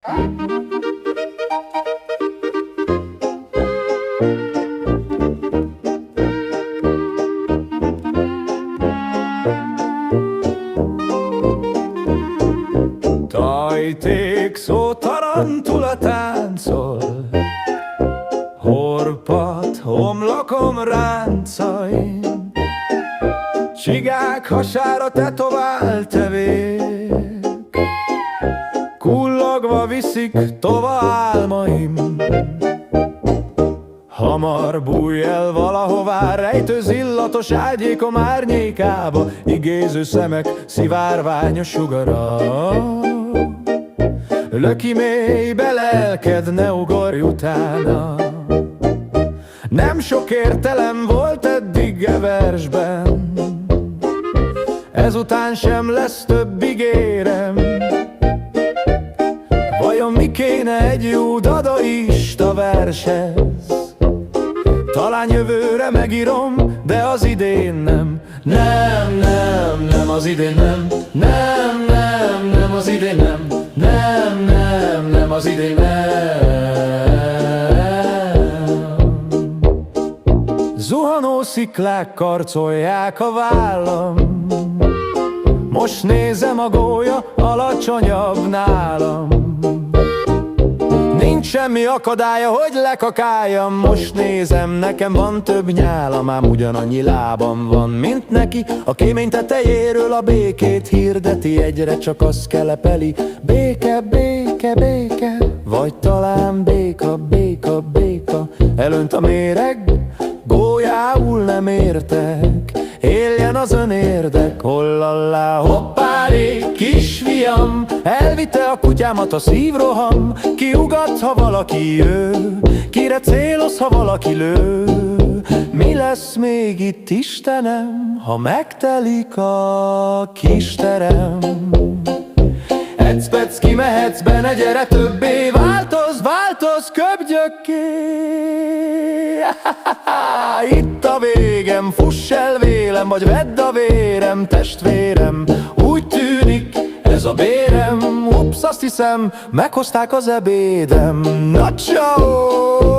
Tajték szó tarantula táncol, horpat homlokom ráncain, csigák hasára tetovált tevék, kullogva viszik tova álmaim. Hamar bújj el valahová, rejtőz illatos ágyékom árnyékába, igéző szemek szivárványos sugara. Löki mélybe lelked, ne ugorj utána. Nem sok értelem volt eddig e versben, ezután sem lesz több, ígérem. Vajon mi kéne egy jó dadaista vershez? Talán jövőre megírom, de az idén nem. Nem, nem, nem, az idén nem. Nem, nem, nem, az idén nem. Nem, nem, nem, az idén nem. Zuhanó sziklák karcolják a vállam, most nézem, a gólya alacsonyabb nálam. Nincs semmi akadálya, hogy lekakáljam, most nézem, nekem van több nyálam, ám ugyanannyi lábam van, mint neki. A kémény tetejéről a békét hirdeti, egyre csak azt kelepeli: béke, béke, béke, vagy talán béka, béka, béka. Elönt a méreg, gólyául nem értek, éljen az önérdek. Hollallá, hoppári, kisfiam, elvitte a kutyámat a szívroham. Kiugat, ha valaki jő, kire céloz, ha valaki lő. Mi lesz még itt, Istenem, ha megtelik a kisterem? Ecpec, kimehetsz be, ne gyere többé, változ, változ, köbgyökké. Itt a végem, fuss el vélem, vagy vedd a vérem, testvérem. Úgy tűnik, ez a bérem. Ups, azt hiszem, meghozták az ebédem. Na, ciao.